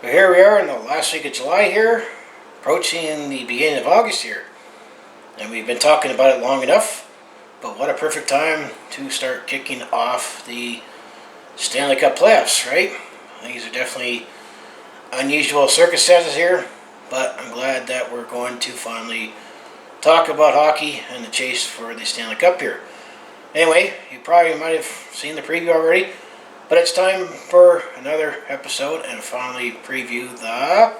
But here we are in the last week of July here, approaching the beginning of August here. And we've been talking about it long enough, but what a perfect time to start kicking off the Stanley Cup playoffs, right? These are definitely unusual circumstances here, but I'm glad that we're going to finally talk about hockey and the chase for the Stanley Cup here. Anyway, you probably might have seen the preview already, but it's time for another episode and finally preview the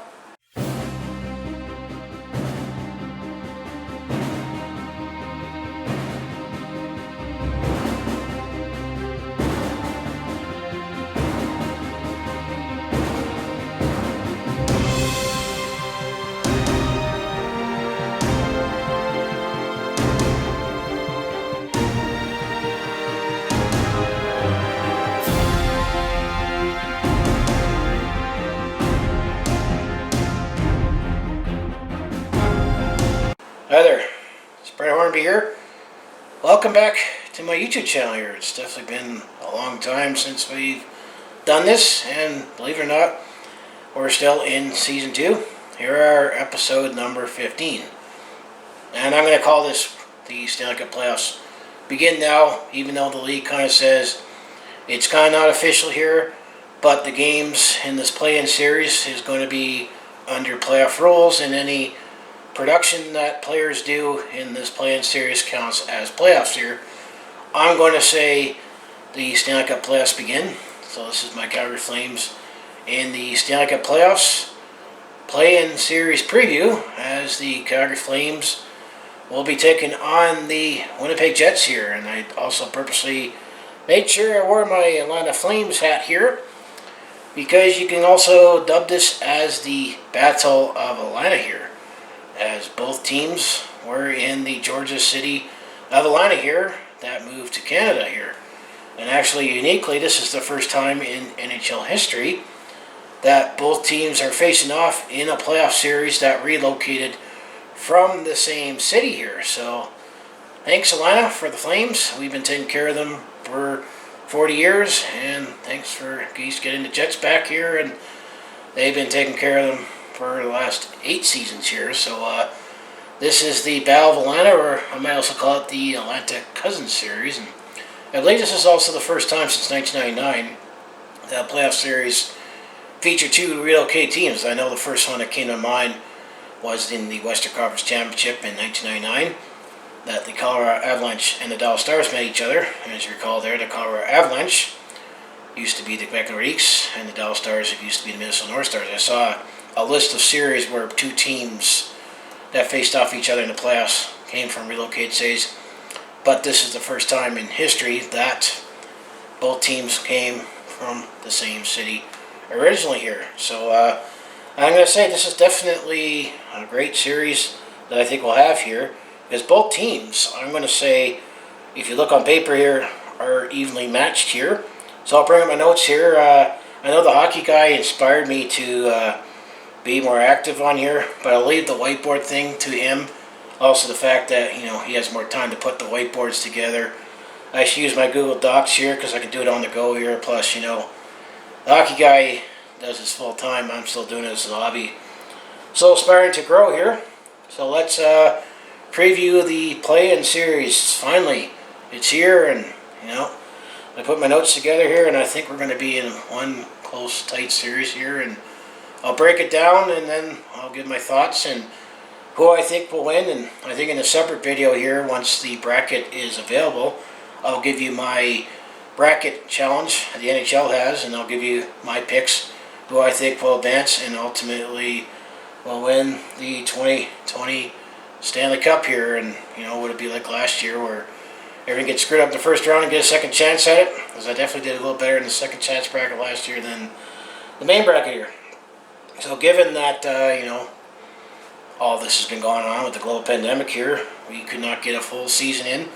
Hi there, it's Brett Hornby here. Welcome back to my YouTube channel here. It's definitely been a long time since we've done this, and believe it or not, we're still in Season 2. Here are episode number 15. And I'm going to call this the Stanley Cup Playoffs Begin Now, even though the league kind of says it's kind of not official here, but the games in this play-in series is going to be under playoff rules, and any production that players do in this play-in series counts as playoffs here. I'm going to say the Stanley Cup playoffs begin. So this is my Calgary Flames in the Stanley Cup playoffs play-in series preview, as the Calgary Flames will be taking on the Winnipeg Jets here. And I also purposely made sure I wore my Atlanta Flames hat here, because you can also dub this as the Battle of Atlanta here, as both teams were in the Georgia city of Atlanta here that moved to Canada here. And actually, uniquely, this is the first time in NHL history that both teams are facing off in a playoff series that relocated from the same city here. So thanks, Atlanta, for the Flames. We've been taking care of them for 40 years, and thanks for Geese getting the Jets back here, and they've been taking care of them for the last 8 seasons here. So this is the Battle of Atlanta, or I might also call it the Atlanta Cousins series. And I believe this is also the first time since 1999 that a playoff series featured 2 relocated teams. I know the first one that came to mind was in the Western Conference Championship in 1999, that the Colorado Avalanche and the Dallas Stars met each other. And as you recall there, the Colorado Avalanche used to be the Quebec Nordiques, and the Dallas Stars used to be the Minnesota North Stars. I saw a list of series where 2 teams that faced off each other in the playoffs came from relocated cities, but this is the first time in history that both teams came from the same city originally here. So I'm going to say this is definitely a great series that I think we'll have here, because both teams, I'm going to say, if you look on paper here, are evenly matched here. So I'll bring up my notes here. I know the hockey guy inspired me to be more active on here, but I'll leave the whiteboard thing to him. Also the fact that, he has more time to put the whiteboards together. I should use my Google Docs here because I can do it on the go here. Plus, the hockey guy does this full time. I'm still doing it as a hobby. So aspiring to grow here. So let's preview the play-in series. Finally, it's here, and I put my notes together here, and I think we're going to be in one close, tight series here, and I'll break it down, and then I'll give my thoughts and who I think will win. And I think in a separate video here, once the bracket is available, I'll give you my bracket challenge the NHL has, and I'll give you my picks, who I think will advance and ultimately will win the 2020 Stanley Cup here. And, would it be like last year where everyone gets screwed up in the first round and get a second chance at it? Because I definitely did a little better in the second chance bracket last year than the main bracket here. So given that, all this has been going on with the global pandemic here, we could not get a full season in.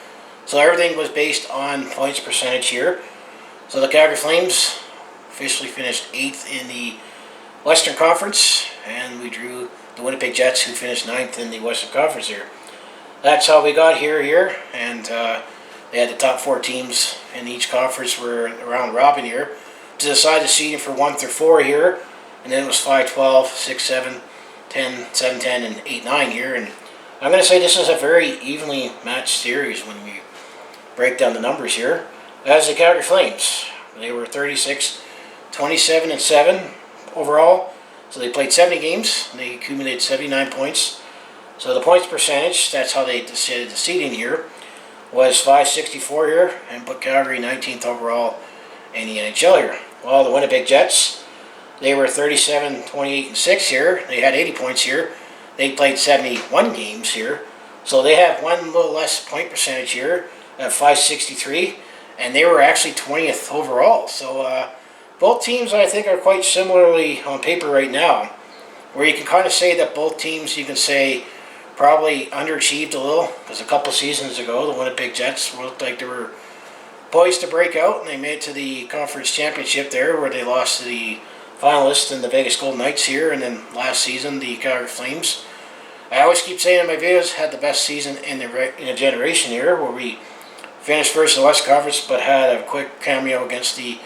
So everything was based on points percentage here. So the Calgary Flames officially finished 8th in the Western Conference, and we drew the Winnipeg Jets, who finished 9th in the Western Conference here. That's how we got here, and they had the top 4 teams in each conference were around robin here to decide the seeding for 1 through 4 here. and then it was 5-12, 6-7, 10, 7-10, and 8-9 here. And I'm going to say this is a very evenly matched series when we break down the numbers here. As the Calgary Flames, they were 36, 27, and 7 overall. So they played 70 games, and they accumulated 79 points. So the points percentage, that's how they decided the seeding here, was 564 here, and put Calgary 19th overall in the NHL here. Well, the Winnipeg Jets, they were 37, 28, and 6 here. They had 80 points here. They played 71 games here. So they have one little less point percentage here at 563, and they were actually 20th overall. So both teams, I think, are quite similarly on paper right now, where you can kind of say that both teams, you can say, probably underachieved a little, because a couple seasons ago, the Winnipeg Jets looked like they were poised to break out, and they made it to the conference championship there, where they lost to the finalists in the Vegas Golden Knights here, and then last season, the Calgary Flames. I always keep saying in my videos, had the best season in a generation here, where we finished first in the West Conference, but had a quick cameo against the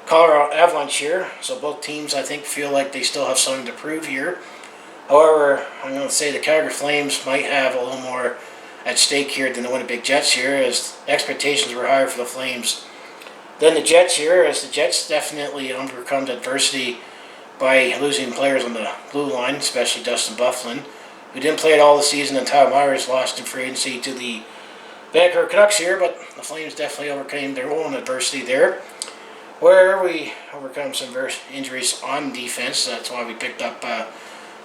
Colorado Avalanche here. So both teams, I think, feel like they still have something to prove here. However, I'm going to say the Calgary Flames might have a little more at stake here than the Winnipeg Jets here, as expectations were higher for the Flames than the Jets here, as the Jets definitely overcome adversity by losing players on the blue line, especially Dustin Byfuglien, who didn't play it all the season, and Tyler Myers lost in free agency to the Vancouver Canucks here, but the Flames definitely overcame their own adversity there, where we overcome some injuries on defense. That's why we picked up a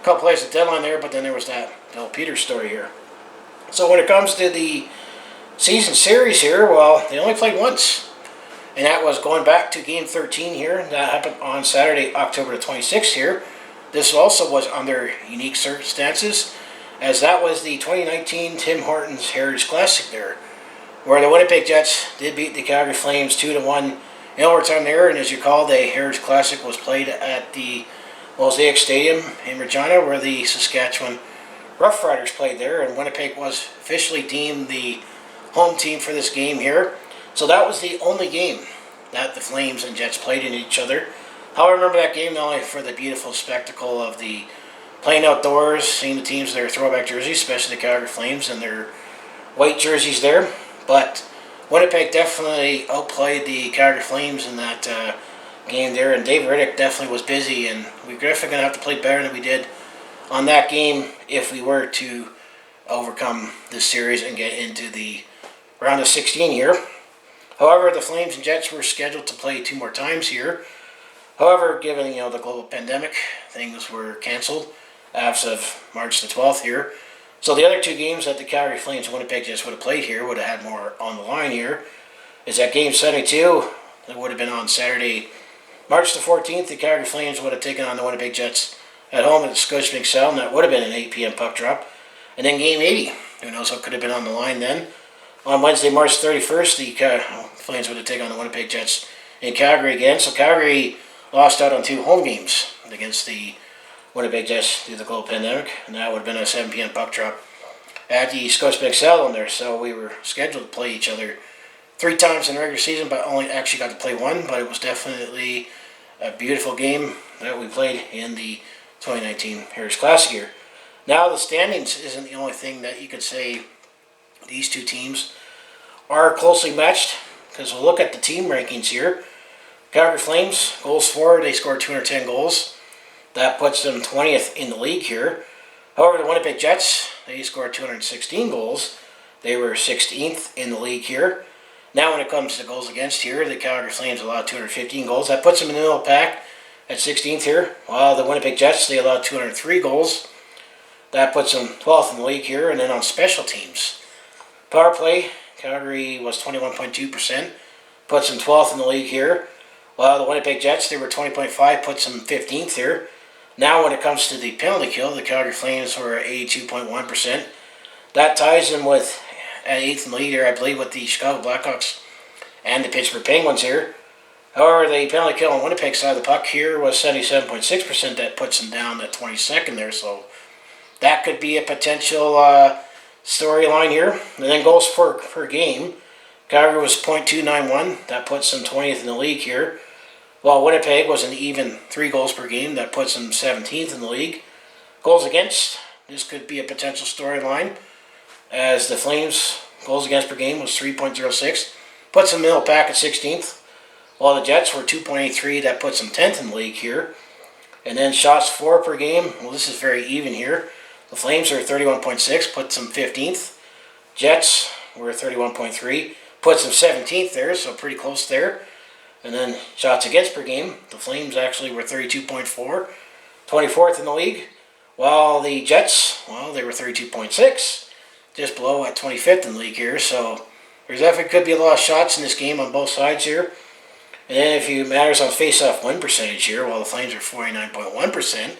couple plays at deadline there, but then there was that Bill Peters story here. So when it comes to the season series here, well, they only played once, and that was going back to Game 13 here. That happened on Saturday, October the 26th here. This also was under unique circumstances, as that was the 2019 Tim Hortons Heritage Classic there, where the Winnipeg Jets did beat the Calgary Flames 2-1 in overtime there. And as you recall, the Heritage Classic was played at the Mosaic Stadium in Regina, where the Saskatchewan Rough Riders played there, and Winnipeg was officially deemed the home team for this game here. So that was the only game that the Flames and Jets played in each other. How I remember that game, not only for the beautiful spectacle of the playing outdoors, seeing the teams in their throwback jerseys, especially the Calgary Flames and their white jerseys there, but Winnipeg definitely outplayed the Calgary Flames in that game there, and Dave Riddick definitely was busy, and we're definitely going to have to play better than we did on that game if we were to overcome this series and get into the round of 16 here. However, the Flames and Jets were scheduled to play 2 more times here. However, given the global pandemic, things were canceled as of March the 12th here. So the other 2 games that the Calgary Flames and Winnipeg Jets would have played here would have had more on the line here. Is that Game 72, that would have been on Saturday, March the 14th. The Calgary Flames would have taken on the Winnipeg Jets at home at the Scotiabank Cell, and that would have been an 8 p.m. puck drop. And then Game 80, who knows what could have been on the line then. On Wednesday, March 31st, the Flames would have taken on the Winnipeg Jets in Calgary again. So Calgary lost out on 2 home games against the Winnipeg Jets due to the global pandemic, and that would have been a 7 p.m. puck drop at the Scotiabank Cell in there. So we were scheduled to play each other 3 times in the regular season, but only actually got to play 1. But it was definitely a beautiful game that we played in the 2019 Heritage Classic here. Now the standings isn't the only thing that you could say these 2 teams are closely matched, because we'll look at the team rankings here. Calgary Flames, goals for, they scored 210 goals. That puts them 20th in the league here. However, the Winnipeg Jets, they scored 216 goals. They were 16th in the league here. Now when it comes to goals against here, the Calgary Flames allowed 215 goals. That puts them in the middle of the pack at 16th here. While the Winnipeg Jets, they allowed 203 goals. That puts them 12th in the league here. And then on special teams, power play, Calgary was 21.2%, puts them 12th in the league here. While the Winnipeg Jets, they were 20.5, puts them 15th here. Now when it comes to the penalty kill, the Calgary Flames were at 82.1%. That ties them with at 8th in the league here, I believe, with the Chicago Blackhawks and the Pittsburgh Penguins here. However, the penalty kill on Winnipeg side of the puck here was 77.6%. That puts them down at 22nd there, so that could be a potential storyline here. And then goals per game, Calgary was .291. That puts them 20th in the league here. while Winnipeg was an even 3 goals per game. That puts them 17th in the league. Goals against, this could be a potential storyline, as the Flames' goals against per game was 3.06, puts them middle pack at 16th, while the Jets were 2.83, that puts them 10th in the league here. And then shots for per game, well, this is very even here. The Flames are 31.6, puts them 15th. Jets were 31.3, puts them 17th there, so pretty close there. And then shots against per game, the Flames actually were 32.4, 24th in the league, while the Jets, well, they were 32.6, just below at 25th in the league here. So there's definitely could be a lot of shots in this game on both sides here. And then if it matters on face-off win percentage here, while the Flames are 49.1%,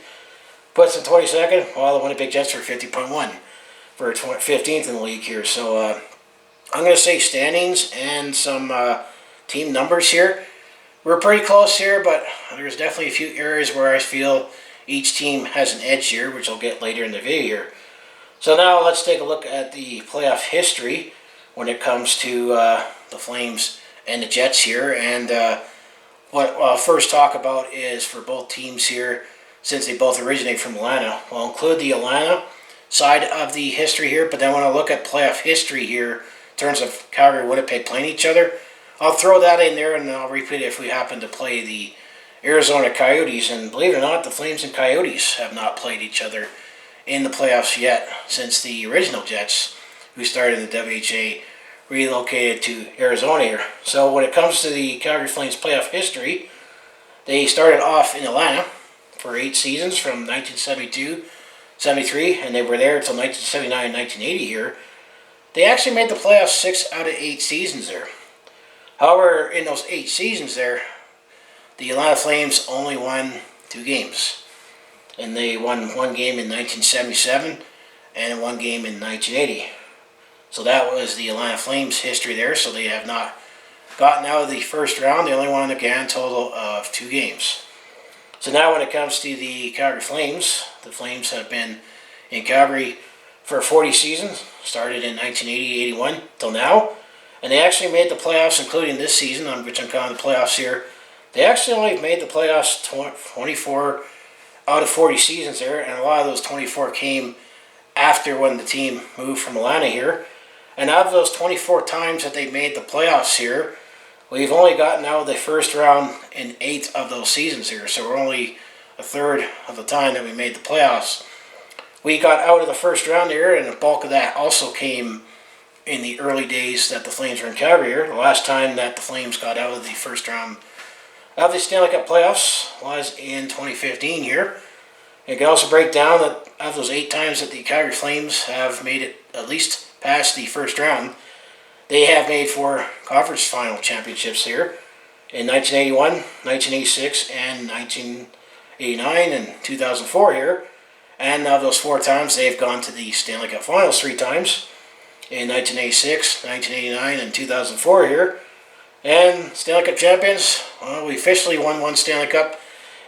puts them 22nd, while the Winnipeg Jets are 50.1 for 15th in the league here. So I'm going to say standings and some team numbers here. We're pretty close here, but there's definitely a few areas where I feel each team has an edge here, which I'll get later in the video here. So now let's take a look at the playoff history when it comes to the Flames and the Jets here. And what I'll first talk about is for both teams here, since they both originate from Atlanta. I'll include the Atlanta side of the history here, but then when I look at playoff history here, in terms of Calgary and Winnipeg playing each other, I'll throw that in there, and I'll repeat it if we happen to play the Arizona Coyotes. And believe it or not, the Flames and Coyotes have not played each other in the playoffs yet since the original Jets, who started in the WHA, relocated to Arizona here. So when it comes to the Calgary Flames playoff history, they started off in Atlanta for 8 seasons from 1972-73, and they were there until 1979-1980 here. They actually made the playoffs 6 out of 8 seasons there. However, in those 8 seasons there, the Atlanta Flames only won 2 games. And they won 1 game in 1977 and 1 game in 1980. So that was the Atlanta Flames history there. So they have not gotten out of the first round. They only won a grand total of 2 games. So now when it comes to the Calgary Flames, the Flames have been in Calgary for 40 seasons, started in 1980-81 till now. And they actually made the playoffs, including this season, on which I'm calling the playoffs here. They actually only made the playoffs 24 out of 40 seasons there, and a lot of those 24 came after when the team moved from Atlanta here. And out of those 24 times that they made the playoffs here, we've only gotten out of the first round in 8 of those seasons here. So we're only a third of the time that we made the playoffs. We got out of the first round here, and the bulk of that also came in the early days that the Flames were in Calgary here. The last time that the Flames got out of the first round of the Stanley Cup playoffs was in 2015 here. You can also break down that of those 8 times that the Calgary Flames have made it at least past the first round, they have made 4 conference final championships here in 1981, 1986, and 1989 and 2004 here. And of those 4 times, they've gone to the Stanley Cup finals 3 times. In 1986, 1989, and 2004 here. And Stanley Cup champions, well, we officially won 1 Stanley Cup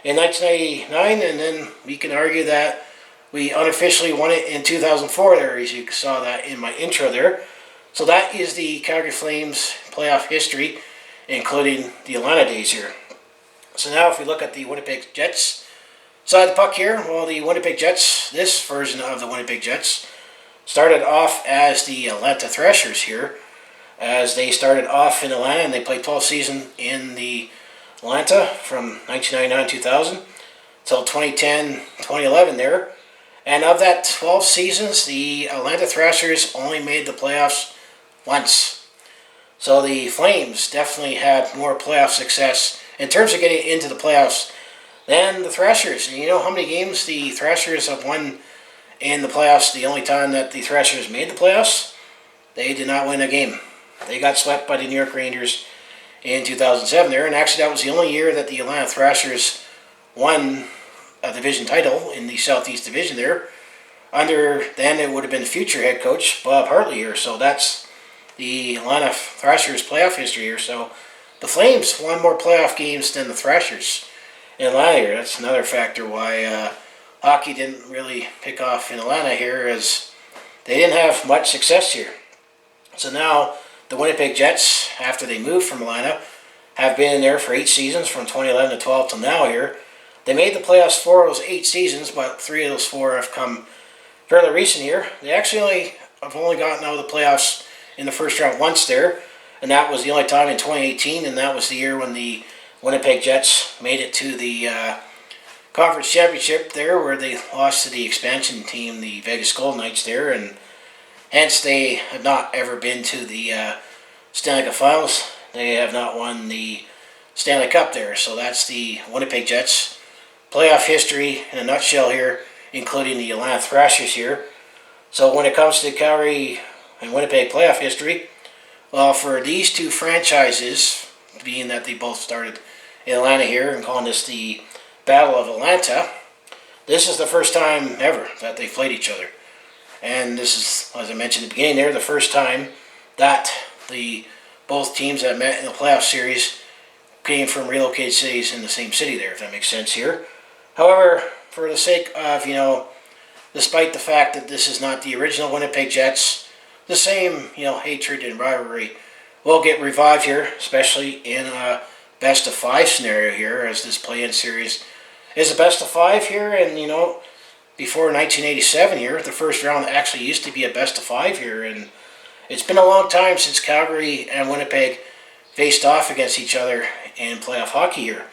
in 1989, and then we can argue that we unofficially won it in 2004 there, as you saw that in my intro there. So that is the Calgary Flames playoff history, including the Atlanta days here. So now if we look at the Winnipeg Jets side of the puck here, well, the Winnipeg Jets, this version of the Winnipeg Jets, started off as the Atlanta Thrashers here, as they started off in Atlanta and they played 12 seasons in the Atlanta from 1999-2000 till 2010-2011 there. And of that 12 seasons, the Atlanta Thrashers only made the playoffs once. So the Flames definitely had more playoff success in terms of getting into the playoffs than the Thrashers. And you know how many games the Thrashers have won in the playoffs? The only time that the Thrashers made the playoffs, they did not win a game. They got swept by the New York Rangers in 2007 there, and actually that was the only year that the Atlanta Thrashers won a division title in the Southeast Division there. Under then it would have been future head coach Bob Hartley here. So that's the Atlanta Thrashers playoff history here. So the Flames won more playoff games than the Thrashers in Atlanta here. That's another factor why hockey didn't really pick off in Atlanta here, as they didn't have much success here. So now the Winnipeg Jets, after they moved from Atlanta, have been in there for 8 seasons, from 2011 to 12 till now here. They made the playoffs 4 of those 8 seasons, but 3 of those 4 have come fairly recent here. They actually have only gotten out of the playoffs in the first round once there, and that was the only time in 2018, and that was the year when the Winnipeg Jets made it to the conference championship there, where they lost to the expansion team, the Vegas Golden Knights there, and hence they have not ever been to the Stanley Cup Finals. They have not won the Stanley Cup there, so that's the Winnipeg Jets playoff history in a nutshell here, including the Atlanta Thrashers here. So when it comes to Calgary and Winnipeg playoff history, well, for these two franchises, being that they both started in Atlanta here and calling this the Battle of Atlanta, this is the first time ever that they played each other. And this is, as I mentioned at the beginning there, the first time that the both teams that met in the playoff series came from relocated cities in the same city there, if that makes sense here. However, for the sake of, despite the fact that this is not the original Winnipeg Jets, the same, hatred and rivalry will get revived here, especially in a best of 5 scenario here, as this play-in series is a best of 5 here. And before 1987 here, the first round actually used to be a best of 5 here, and it's been a long time since Calgary and Winnipeg faced off against each other in playoff hockey here.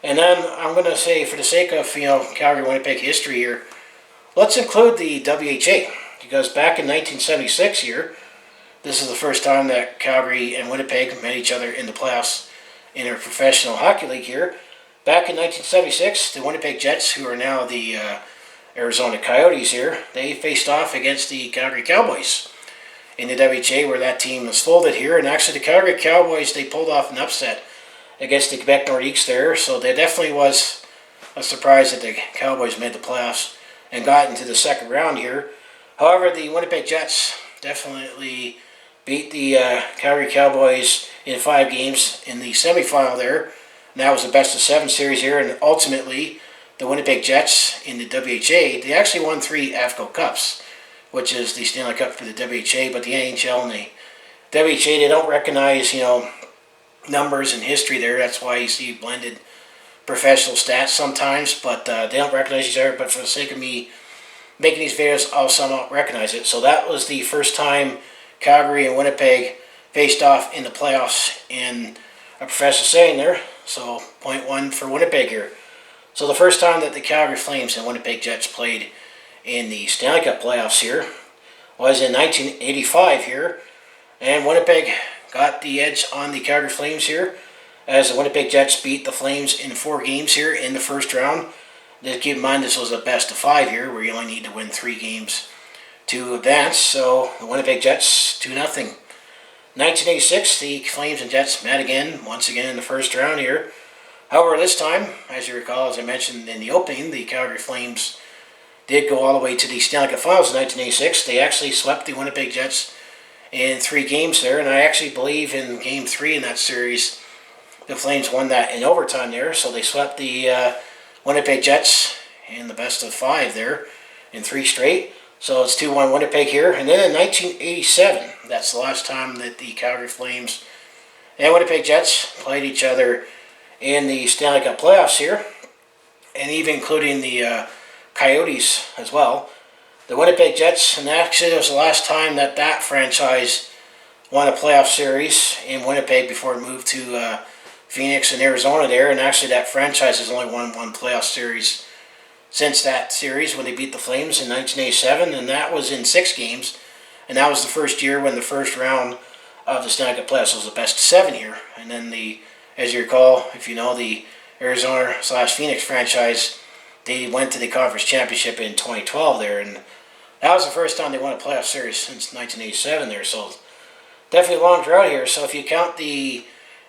And then I'm going to say, for the sake of Calgary-Winnipeg history here, let's include the WHA, because back in 1976 here, this is the first time that Calgary and Winnipeg met each other in the playoffs in a professional hockey league here. Back in 1976, the Winnipeg Jets, who are now the Arizona Coyotes here, they faced off against the Calgary Cowboys in the WHA, where that team was folded here. And actually the Calgary Cowboys, they pulled off an upset against the Quebec Nordiques there, so there definitely was a surprise that the Cowboys made the playoffs and got into the second round here. However, the Winnipeg Jets definitely beat the Calgary Cowboys in 5 games in the semifinal there. And that was the best of 7 series here, and ultimately the Winnipeg Jets in the WHA, they actually won 3 AFCO Cups, which is the Stanley Cup for the WHA, but the NHL and the WHA, they don't recognize, numbers and history there. That's why you see blended professional stats sometimes, but they don't recognize each other. But for the sake of me making these videos, I'll somehow recognize it. So that was the first time Calgary and Winnipeg faced off in the playoffs in a professional setting there. So point 1 for Winnipeg here. So the first time that the Calgary Flames and Winnipeg Jets played in the Stanley Cup playoffs here was in 1985 here, and Winnipeg got the edge on the Calgary Flames here, as the Winnipeg Jets beat the Flames in 4 games here in the first round. Just keep in mind, this was a best of 5 here, where you only need to win 3 games to advance. So the Winnipeg Jets 2-0. 1986, the Flames and Jets met again, once again in the first round here. However, this time, as you recall, as I mentioned in the opening, the Calgary Flames did go all the way to the Stanley Cup Finals in 1986. They actually swept the Winnipeg Jets in 3 games there, and I actually believe in Game 3 in that series, the Flames won that in overtime there, so they swept the Winnipeg Jets in the best of 5 there in 3 straight. So it's 2-1 Winnipeg here. And then in 1987, that's the last time that the Calgary Flames and Winnipeg Jets played each other in the Stanley Cup playoffs here, and even including the Coyotes as well. The Winnipeg Jets, and actually it was the last time that that franchise won a playoff series in Winnipeg before it moved to Phoenix and Arizona there, and actually that franchise has only won 1 playoff series since that series when they beat the Flames in 1987, and that was in 6 games, and that was the first year when the first round of the Stanley Cup playoffs was the best of 7 here. And then as you recall, if you know, the Arizona/Phoenix franchise, they went to the conference championship in 2012 there, and that was the first time they won a playoff series since 1987 there, so definitely a long drought here. So if you count the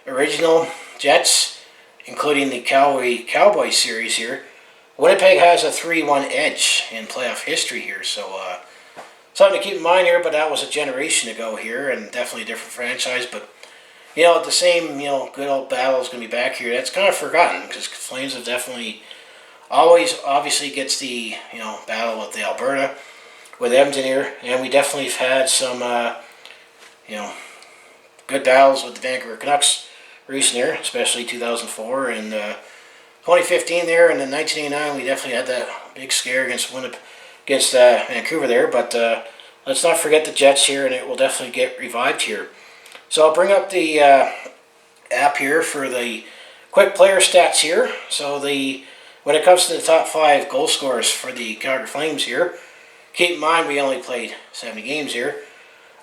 original Jets, including the Calgary Cowboys series here, Winnipeg has a 3-1 edge in playoff history here, so something to keep in mind here. But that was a generation ago here, and definitely a different franchise. But the same good old battle is going to be back here. That's kind of forgotten, because Flames have definitely always obviously gets the battle with the Alberta, with Edmonton here, and we definitely have had some good battles with the Vancouver Canucks recent year, especially 2004 and 2015 there, and then 1989 we definitely had that big scare against Vancouver there. But let's not forget the Jets here, and it will definitely get revived here. So I'll bring up the app here for the quick player stats here. So when it comes to the top 5 goal scorers for the Calgary Flames here, keep in mind we only played 70 games here.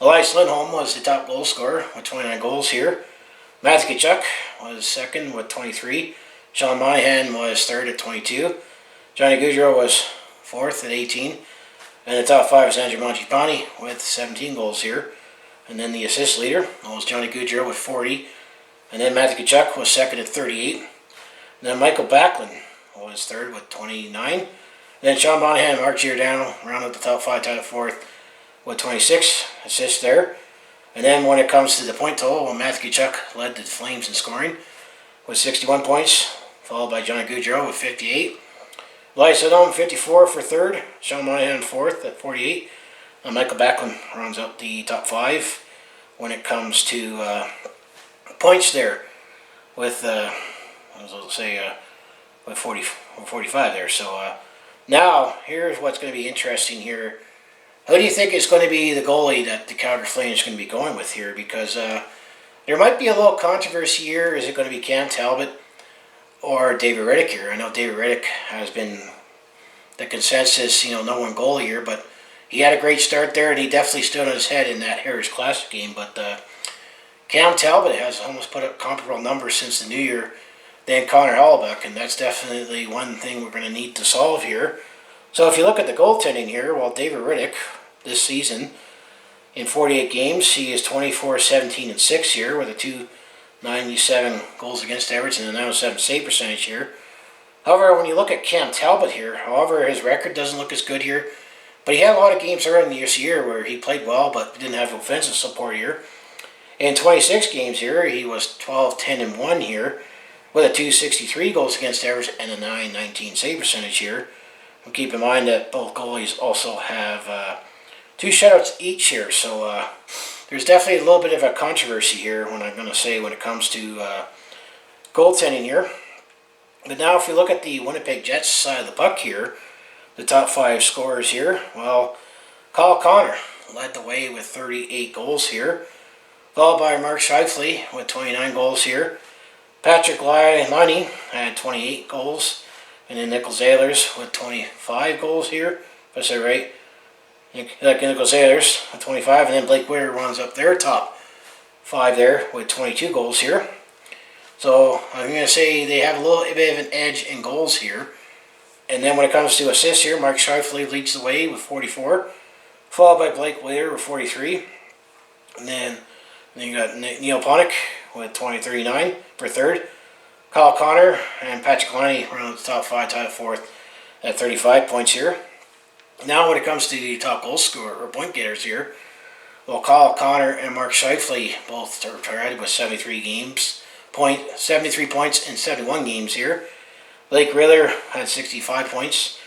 Elias Lindholm was the top goal scorer with 29 goals here. Matthew Tkachuk was second with 23. Sean Monahan was third at 22. Johnny Gaudreau was fourth at 18. And the top 5 is Andrew Mangiapane with 17 goals here. And then the assist leader was Johnny Gaudreau with 40. And then Matthew Tkachuk was second at 38. And then Michael Backlund was third with 29. And then Sean Monahan and Mark Giordano rounded the top 5, tied at fourth with 26 assists there. And then when it comes to the point total, well, Matthew Tkachuk led the Flames in scoring with 61 points, followed by Johnny Gaudreau with 58. Elias Lindholm 54 for third, Sean Monahan fourth at 48. And Michael Backlund rounds up the top 5 when it comes to points there with with 45 there. So now here's what's going to be interesting here. Who do you think is going to be the goalie that the Calgary Flames is going to be going with here? Because there might be a little controversy here. Is it going to be Cam Talbot or David Rittich here? I know David Rittich has been the consensus, no one goalie here, but he had a great start there, and he definitely stood on his head in that Harris Classic game. But Cam Talbot has almost put up comparable numbers since the new year than Connor Hollaback, and that's definitely one thing we're going to need to solve here. So if you look at the goaltending here, well, David Rittich this season in 48 games, he is 24, 17, and 6 here with a 297 goals against average and a 907 save percentage here. However, when you look at Cam Talbot here, however, his record doesn't look as good here, but he had a lot of games early in this year where he played well but didn't have offensive support here. In 26 games here, he was 12, 10, and 1 here with a 263 goals against average and a 919 save percentage here. And keep in mind that both goalies also have 2 shutouts each here, so there's definitely a little bit of a controversy here when I'm going to say when it comes to goaltending here. But now if we look at the Winnipeg Jets side of the puck here, the top 5 scorers here, well, Kyle Connor led the way with 38 goals here, followed by Mark Scheifele with 29 goals here. Patrick Laine had 28 goals, and then Nicholas Ehlers with 25 goals here, if I say right. Nicholas Ehlers with 25, and then Blake Wheeler runs up their top 5 there with 22 goals here. So I'm going to say they have a little bit of an edge in goals here. And then when it comes to assists here, Mark Scheifele leads the way with 44, followed by Blake Wheeler with 43. And then you got Neal with 39 for third. Kyle Connor and Patrick Laine run the top 5, tied fourth at 35 points here. Now when it comes to the top goal scorer or point getters here, well, Kyle Connor and Mark Scheifele both are tied with 73 points in 71 games here. Blake Wheeler had 65 points.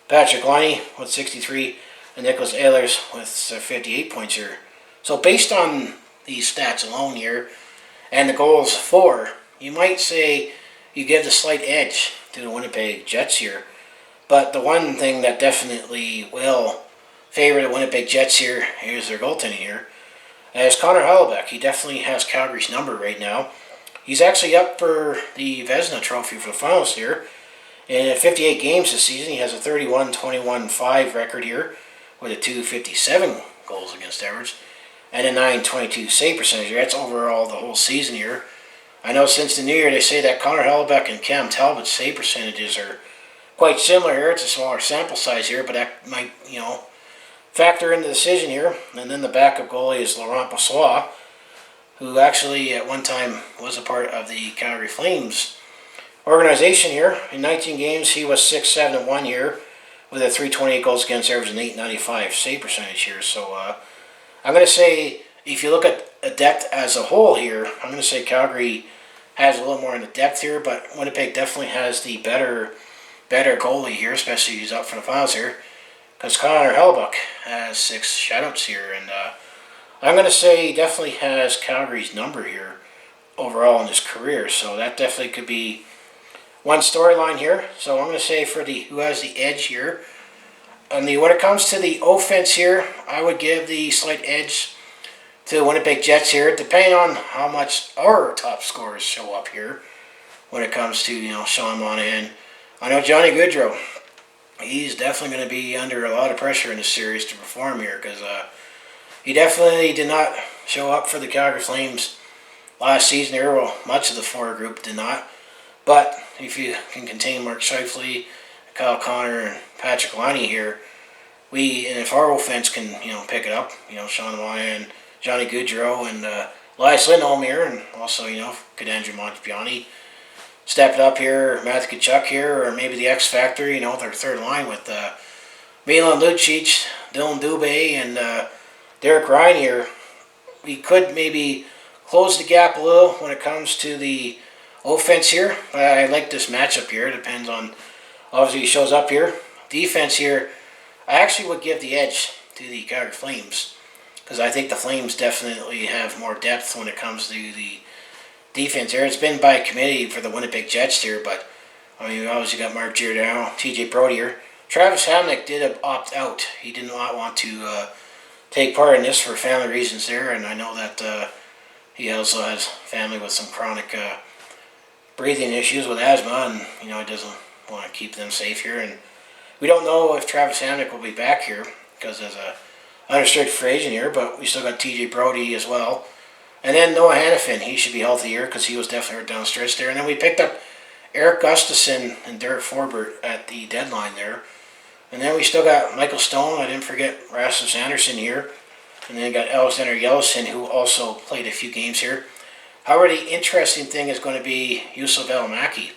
Patrick Laine with 63, and Nicholas Ehlers with 58 points here. So based on these stats alone here, and the goals for, you might say you give the slight edge to the Winnipeg Jets here. But the one thing that definitely will favor the Winnipeg Jets here is their goaltending here. As Connor Hollaback, he definitely has Calgary's number right now. He's actually up for the Vezina Trophy for the finals here. In 58 games this season, he has a 31-21-5 record here with a 257 goals against average and a 922 save percentage. That's overall the whole season here. I know since the new year they say that Connor Hollaback and Cam Talbot's save percentages are quite similar here. It's a smaller sample size here, but that might, factor in the decision here. And then the backup goalie is Laurent Brossoit, who actually at one time was a part of the Calgary Flames organization here. In 19 games, he was 6-7-1 here with a 328 goals against average and 895 save percentage here. So I'm going to say, if you look at the depth as a whole here, I'm going to say Calgary has a little more in the depth here, but Winnipeg definitely has the better goalie here, especially if he's up for the finals here, because Connor Hollaback has 6 shutouts here, and I'm going to say he definitely has Calgary's number here overall in his career. So that definitely could be one storyline here. So I'm going to say for the who has the edge here. And when it comes to the offense here, I would give the slight edge to the Winnipeg Jets here, depending on how much our top scorers show up here. When it comes to Sean Monahan, I know Johnny Gaudreau. He's definitely going to be under a lot of pressure in this series to perform here because he definitely did not show up for the Calgary Flames last season here. Well, much of the forward group did not. But if you can contain Mark Scheifele, Kyle Connor, and Patrick Laine here, and if our offense can pick it up, Sean Monahan, Johnny Gaudreau, and Elias Lindholm here, and also could Andrew Montepiani step it up here, Matthew Tkachuk here, or maybe the X Factor, their third line with Milan Lucic, Dylan Dubé, and Derek Ryan here. We could maybe close the gap a little when it comes to the offense here. But I like this matchup here. It depends on, obviously, he shows up here. Defense here, I actually would give the edge to the Calgary Flames because I think the Flames definitely have more depth when it comes to the defense here. It's been by committee for the Winnipeg Jets here, but we obviously got Mark Giordano, TJ Brodie here. Travis Hamonic did opt out. He did not want to take part in this for family reasons there, and I know that he also has family with some chronic breathing issues with asthma, and he doesn't want to keep them safe here. And we don't know if Travis Hamonic will be back here because as a unrestricted free agent here, but we still got TJ Brodie as well. And then Noah Hannafin, he should be healthy here because he was definitely hurt down the stretch there. And then we picked up Eric Gustafsson and Derek Forbert at the deadline there. And then we still got Michael Stone. I didn't forget Rasmus Anderson here. And then got Alexander Yeltsin, who also played a few games here. However, the interesting thing is going to be Juuso Välimäki.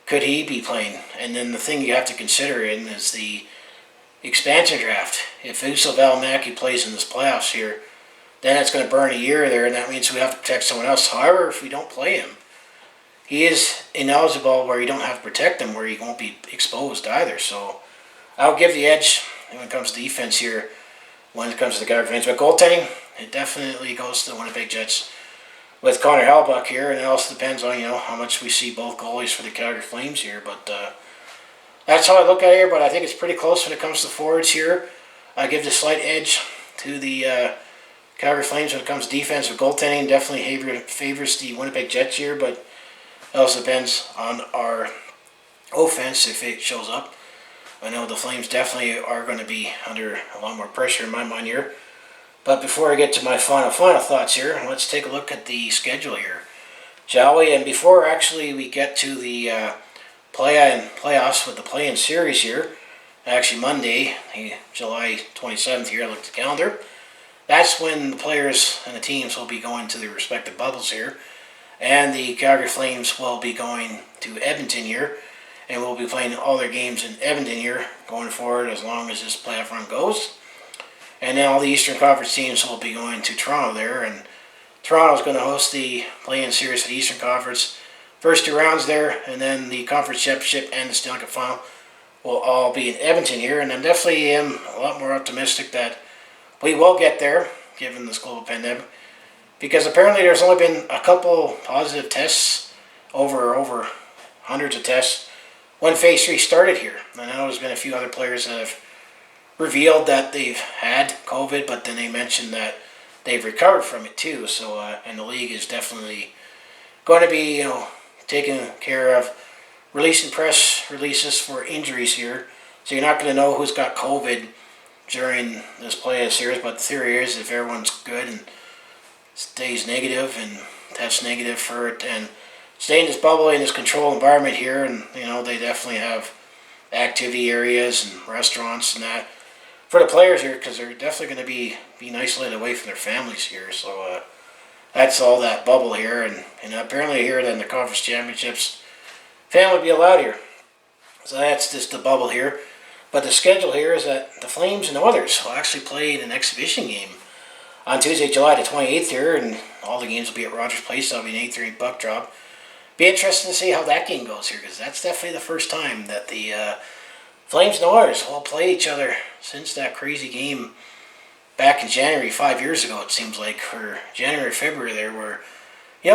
Could he be playing? And then the thing you have to consider is the expansion draft. If Juuso Välimäki plays in this playoffs here, then it's going to burn a year there, and that means we have to protect someone else. However, if we don't play him, he is ineligible where you don't have to protect him, where he won't be exposed either. So I'll give the edge when it comes to defense here, when it comes to the Calgary Flames. But goaltending, it definitely goes to the Winnipeg Jets with Connor Hollaback here, and it also depends on how much we see both goalies for the Calgary Flames here. But that's how I look at it here, but I think it's pretty close when it comes to forwards here. I give the slight edge to the Calgary Flames when it comes to defense. With goaltending, definitely favors the Winnipeg Jets here, but it also depends on our offense if it shows up. I know the Flames definitely are going to be under a lot more pressure in my mind here. But before I get to my final thoughts here, let's take a look at the schedule here, shall we? And before actually we get to the playoffs with the play-in series here, actually Monday, July 27th here, I looked at the calendar. That's when the players and the teams will be going to their respective bubbles here. And the Calgary Flames will be going to Edmonton here. And we'll be playing all their games in Edmonton here going forward as long as this playoff run goes. And then all the Eastern Conference teams will be going to Toronto there. And Toronto's going to host the play-in series for the Eastern Conference. First two rounds there, and then the Conference Championship and the Stanley Cup Final will all be in Edmonton here. And I definitely am a lot more optimistic that we will get there, given this global pandemic, because apparently there's only been a couple positive tests over hundreds of tests when Phase 3 started here. I know there's been a few other players that have revealed that they've had COVID, but then they mentioned that they've recovered from it too. So, and the league is definitely going to be, taking care of releasing press releases for injuries here. So you're not going to know who's got COVID during this play series, but the theory is if everyone's good and stays negative and tests negative for it and stay in this bubble, in this controlled environment here, and they definitely have activity areas and restaurants and that for the players here, because they're definitely going to be isolated away from their families here. So that's all that bubble here, and apparently here then the conference championships family will be allowed here. So that's just the bubble here. But the schedule here is that the Flames and Oilers will actually play an exhibition game on Tuesday, July the 28th here, and all the games will be at Rogers Place. That'll be an 8:30 puck drop. Be interesting to see how that game goes here, because that's definitely the first time that the Flames and Oilers will play each other since that crazy game back in January 5 years ago. It seems like for January, February there, where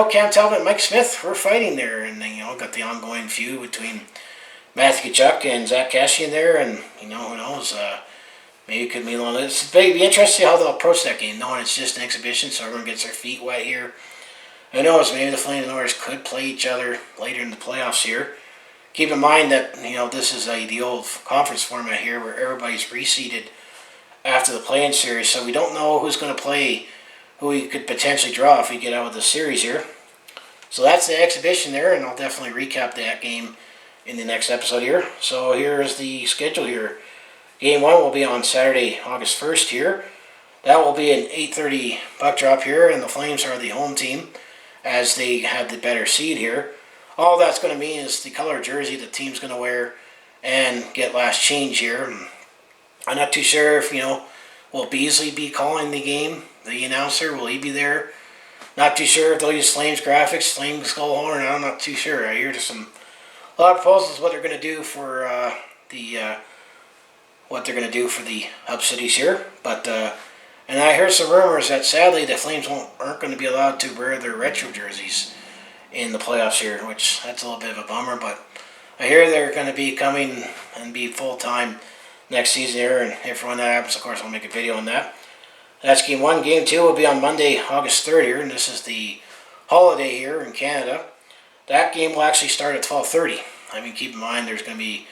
Cam Talbot and Mike Smith were fighting there, and got the ongoing feud between Matthew Tkachuk and Zach Kassian there, and who knows, maybe it could mean a lot. It's be interesting how they'll approach that game, knowing it's just an exhibition, so everyone gets their feet wet here. Who knows, maybe the Flames and Oilers could play each other later in the playoffs here. Keep in mind that, this is the old conference format here where everybody's reseeded after the play-in series, so we don't know who's going to play, who we could potentially draw if we get out of the series here. So that's the exhibition there, and I'll definitely recap that game in the next episode here. So here is the schedule here. Game 1 will be on Saturday, August 1st here. That will be an 8:30 puck drop here, and the Flames are the home team as they have the better seed here. All that's going to mean is the color jersey the team's going to wear and get last change here. I'm not too sure if, will Beasley be calling the game, the announcer? Will he be there? Not too sure if they'll use Flames graphics, Flames skull horn. I'm not too sure. I hear there's a lot of proposals what they're going to do for the hub cities here. But and I heard some rumors that sadly the Flames aren't going to be allowed to wear their retro jerseys in the playoffs here, which that's a little bit of a bummer. But I hear they're going to be coming and be full time next season here, and if when that happens, of course, I'll make a video on that. That's game 1. Game 2 will be on Monday, August 3rd here, and this is the holiday here in Canada. That game will actually start at 12:30. Keep in mind there's going to be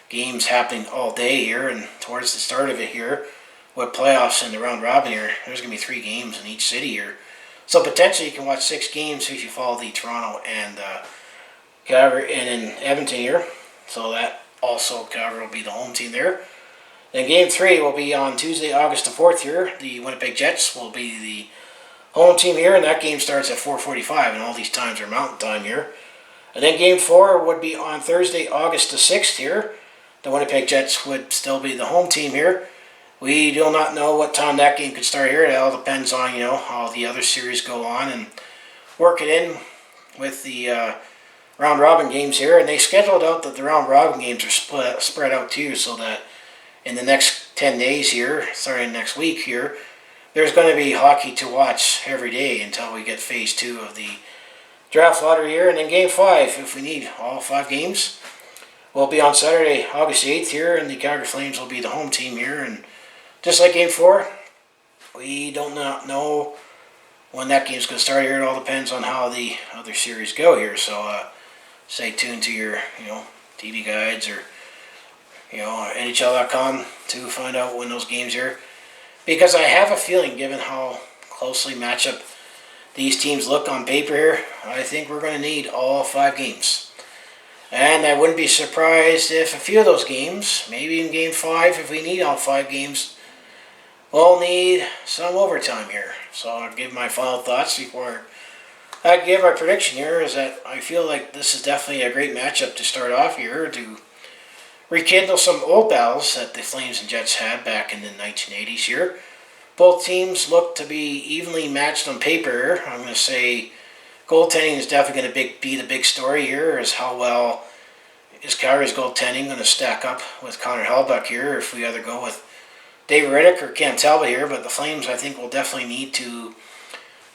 games happening all day here, and towards the start of it here, with playoffs and the round robin here, there's going to be 3 games in each city here. So potentially you can watch 6 games if you follow the Toronto and Calgary and in Edmonton here. So that also Calgary will be the home team there. Then game 3 will be on Tuesday, August the 4th here. The Winnipeg Jets will be the home team here, and that game starts at 4:45, and all these times are mountain time here. And then game 4 would be on Thursday, August the 6th here. The Winnipeg Jets would still be the home team here. We do not know what time that game could start here. It all depends on, how the other series go on and work it in with the round robin games here. And they scheduled out that the round robin games are spread out too, so that in the next 10 days here, starting next week here, there's going to be hockey to watch every day until we get phase 2 of the draft lottery here. And then game 5, if we need all 5 games, will be on Saturday, August 8th here, and the Calgary Flames will be the home team here. And just like game 4, we don't know when that game's going to start here. It all depends on how the other series go here. So stay tuned to your TV guides or NHL.com to find out when those games are. Because I have a feeling, given how closely match up these teams look on paper here, I think we're going to need all 5 games. And I wouldn't be surprised if a few of those games, maybe in game 5, if we need all 5 games, we'll need some overtime here. So I'll give my final thoughts before I give my prediction here, is that I feel like this is definitely a great matchup to start off here, to rekindle some old battles that the Flames and Jets had back in the 1980s here. Both teams look to be evenly matched on paper. I'm going to say goaltending is definitely going to be the big story here, is how well is Calgary's goaltending going to stack up with Connor Hollaback here, if we either go with David Rittich or Cam Talbot here. But the Flames, I think, will definitely need to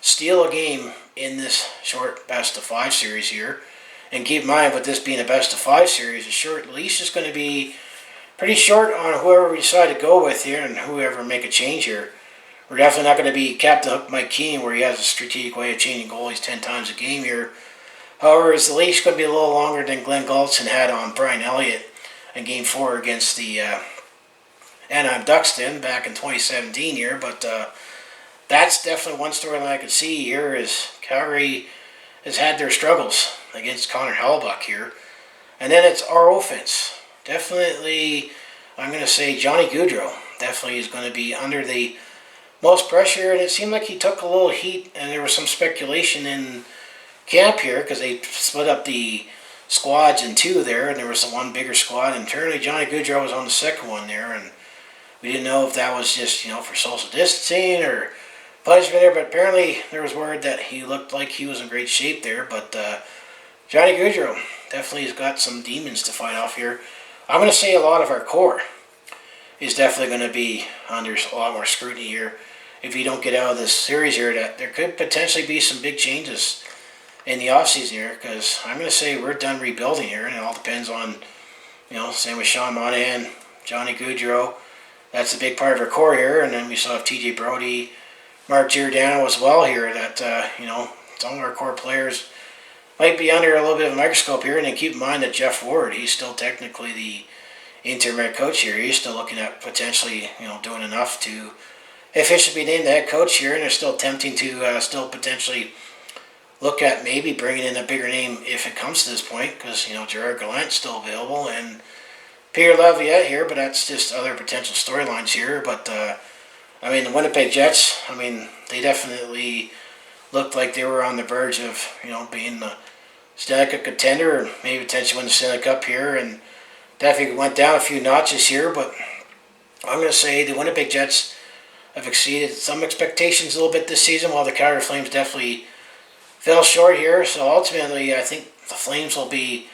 steal a game in this short best-of-5 series here. And keep in mind, with this being a best-of-5 series, the leash is going to be pretty short on whoever we decide to go with here and whoever make a change here. We're definitely not going to be Captain Hook Mike Keane, where he has a strategic way of changing goalies 10 times a game here. However, is the leash going to be a little longer than Glenn Gultson had on Brian Elliott in Game 4 against the Anaheim Ducks back in 2017 here. But that's definitely one storyline I could see here, is Calgary has had their struggles against Connor Hollaback here. And then it's our offense. Definitely, I'm going to say Johnny Gaudreau definitely is going to be under the most pressure. And it seemed like he took a little heat, and there was some speculation in camp here because they split up the squads in 2 there, and there was the one bigger squad. And apparently Johnny Gaudreau was on the second one there, and we didn't know if that was just, for social distancing or punishment there, but apparently there was word that he looked like he was in great shape there. But Johnny Gaudreau definitely has got some demons to fight off here. I'm going to say a lot of our core is definitely going to be under a lot more scrutiny here. If you don't get out of this series here, that there could potentially be some big changes in the offseason here, because I'm going to say we're done rebuilding here, and it all depends on, same with Sean Monahan, Johnny Gaudreau. That's a big part of our core here, and then we still have TJ Brody, Mark Giordano as well here, that, some of our core players might be under a little bit of a microscope here. And then keep in mind that Jeff Ward, he's still technically the interim head coach here. He's still looking at potentially, doing enough to officially be named the head coach here, and they're still attempting to still potentially look at maybe bringing in a bigger name if it comes to this point, because, Gerard Gallant's still available, and Peter Laviolette here, but that's just other potential storylines here. But, the Winnipeg Jets, they definitely looked like they were on the verge of, being the Stanley Cup contender, or maybe potentially win the Stanley Cup here, and definitely went down a few notches here. But I'm going to say the Winnipeg Jets have exceeded some expectations a little bit this season, while the Calgary Flames definitely fell short here. So ultimately, I think the Flames will be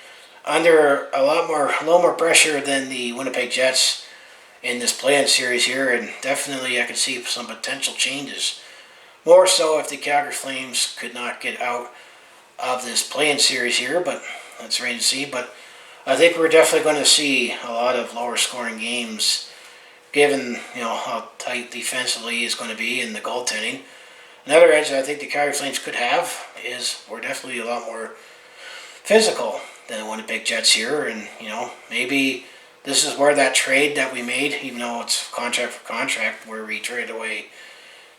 under a little more pressure than the Winnipeg Jets in this play-in series here, and definitely I could see some potential changes. More so if the Calgary Flames could not get out of this play-in series here, but let's wait and see. But I think we're definitely going to see a lot of lower scoring games, given how tight defensively is going to be in the goaltending. Another edge that I think the Calgary Flames could have is we're definitely a lot more physical than the Winnipeg Jets here, and maybe this is where that trade that we made, even though it's contract for contract, where we traded away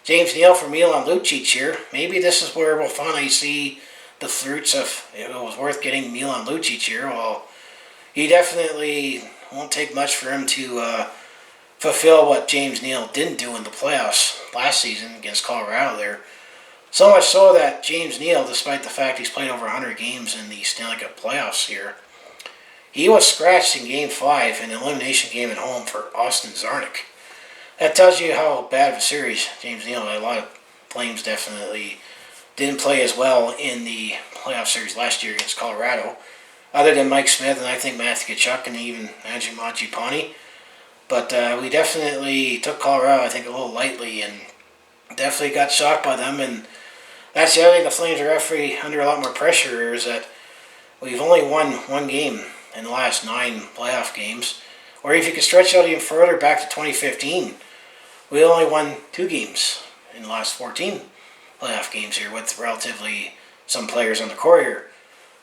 James Neal for Milan Lucic here, maybe this is where we'll finally see the fruits of it was worth getting Milan Lucic here. Well, he definitely won't take much for him to fulfill what James Neal didn't do in the playoffs last season against Colorado there. So much so that James Neal, despite the fact he's played over 100 games in the Stanley Cup playoffs here, he was scratched in Game 5 in an elimination game at home for Austin Czarnik. That tells you how bad of a series James Neal had. A lot of Flames definitely didn't play as well in the playoff series last year against Colorado, other than Mike Smith and I think Matthew Tkachuk and even Andrew Mangiapane. But we definitely took Colorado, I think, a little lightly, and definitely got shocked by them. And that's the other thing the Flames are definitely under a lot more pressure here, is that we've only won one game in the last 9 playoff games. Or if you could stretch out even further back to 2015, we only won 2 games in the last 14 playoff games here, with relatively some players on the core here.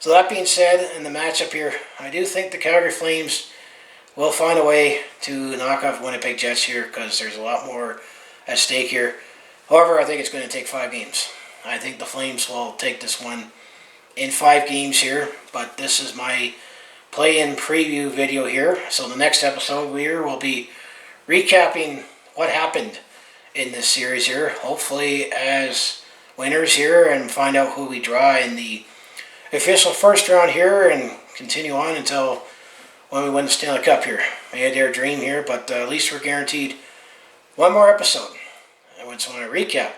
So that being said, in the matchup here, I do think the Calgary Flames will find a way to knock off Winnipeg Jets here, because there's a lot more at stake here. However, I think it's going to take 5 games. I think the Flames will take this one in 5 games here, but this is my play-in preview video here. So the next episode here will be recapping what happened in this series here, hopefully as winners here, and find out who we draw in the official first round here, and continue on until when we win the Stanley Cup here. May I dare dream here, but at least we're guaranteed one more episode. I just want to recap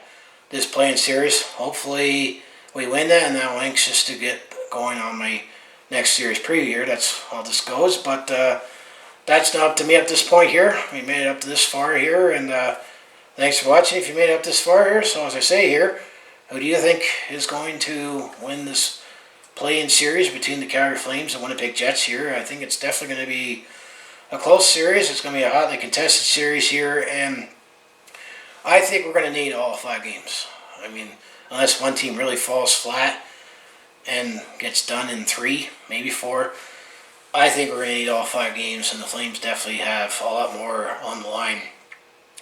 this play-in series. Hopefully we win that, and now I'm anxious to get going on my next series preview here. That's how this goes, but that's not up to me at this point here. We made it up to this far here, and thanks for watching if you made it up this far here. So as I say here, who do you think is going to win this play-in series between the Calgary Flames and Winnipeg Jets here? I think it's definitely going to be a close series. It's going to be a hotly contested series here, and I think we're going to need all 5 games. Unless one team really falls flat and gets done in 3, maybe 4, I think we're going to need all 5 games, and the Flames definitely have a lot more on the line,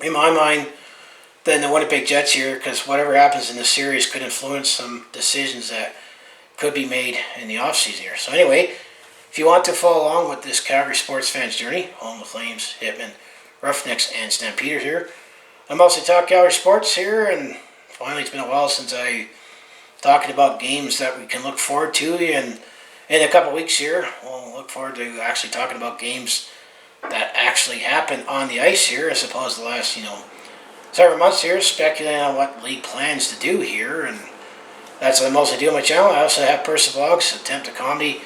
in my mind, than the Winnipeg Jets here, because whatever happens in this series could influence some decisions that could be made in the offseason here. So anyway, if you want to follow along with this Calgary sports fans journey, home of Flames, Hitmen, Roughnecks, and Stampeders here, I mostly talk Calgary sports here, and finally it's been a while since I talking about games that we can look forward to, and in a couple weeks here we'll look forward to actually talking about games that actually happen on the ice here, as opposed to the last several months here speculating on what league plans to do here. And that's what I mostly do on my channel. I also have personal vlogs, attempt at comedy,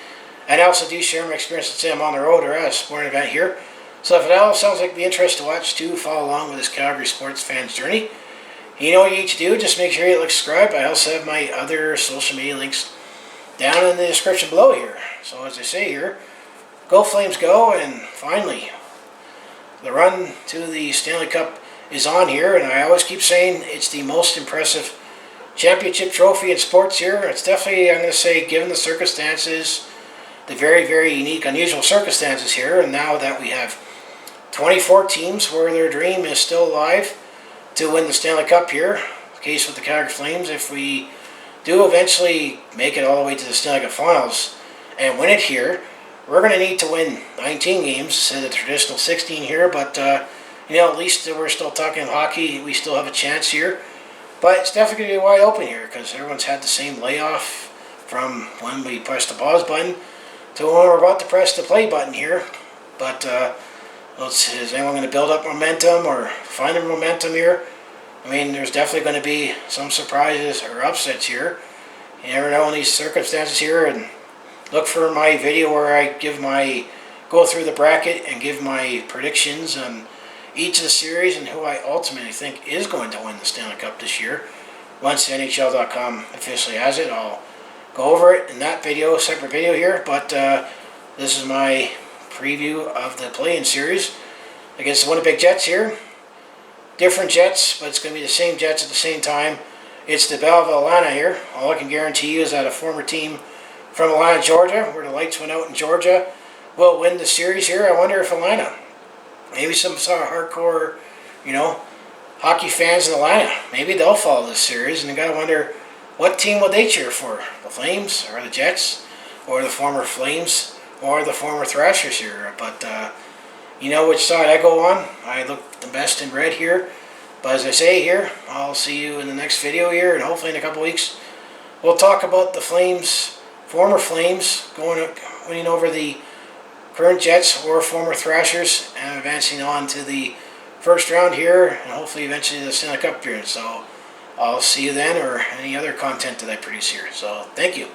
and I also do share my experience and say I'm on the road or at a sporting event here. So if it all sounds like it'd be interesting to watch too, follow along with this Calgary sports fans journey. You know what you need to do, just make sure you like subscribe. I also have my other social media links down in the description below here. So as I say here, go Flames go, and finally the run to the Stanley Cup is on here, and I always keep saying it's the most impressive championship trophy in sports here. It's definitely, I'm going to say, given the circumstances, the very, very unique, unusual circumstances here, and now that we have 24 teams where their dream is still alive to win the Stanley Cup here. The case with the Calgary Flames, if we do eventually make it all the way to the Stanley Cup Finals and win it here, we're going to need to win 19 games instead of the traditional 16 here, but at least we're still talking hockey. We still have a chance here, but it's definitely going to be wide open here because everyone's had the same layoff from when we press the pause button to when we're about to press the play button here. But is anyone going to build up momentum or find their momentum here? I mean, there's definitely going to be some surprises or upsets here. You never know in these circumstances here, and look for my video where I go through the bracket and give my predictions on each of the series and who I ultimately think is going to win the Stanley Cup this year. Once NHL.com officially has it, I'll go over it in that video, separate video here, but this is my preview of the play-in series against the Winnipeg Jets here. Different Jets, but it's going to be the same Jets at the same time. It's the Battle of Atlanta here. All I can guarantee you is that a former team from Atlanta, Georgia, where the lights went out in Georgia, will win the series here. I wonder if Atlanta, maybe some sort of hardcore, hockey fans in Atlanta, maybe they'll follow this series, and you got to wonder what team will they cheer for? The Flames or the Jets or the former Flames or the former Thrashers here? But you know which side I go on. I look the best in red here. But as I say here, I'll see you in the next video here, and hopefully in a couple weeks we'll talk about the Flames, former Flames, winning over the current Jets or former Thrashers and advancing on to the first round here, and hopefully eventually the Stanley Cup appearance. So I'll see you then, or any other content that I produce here. So thank you.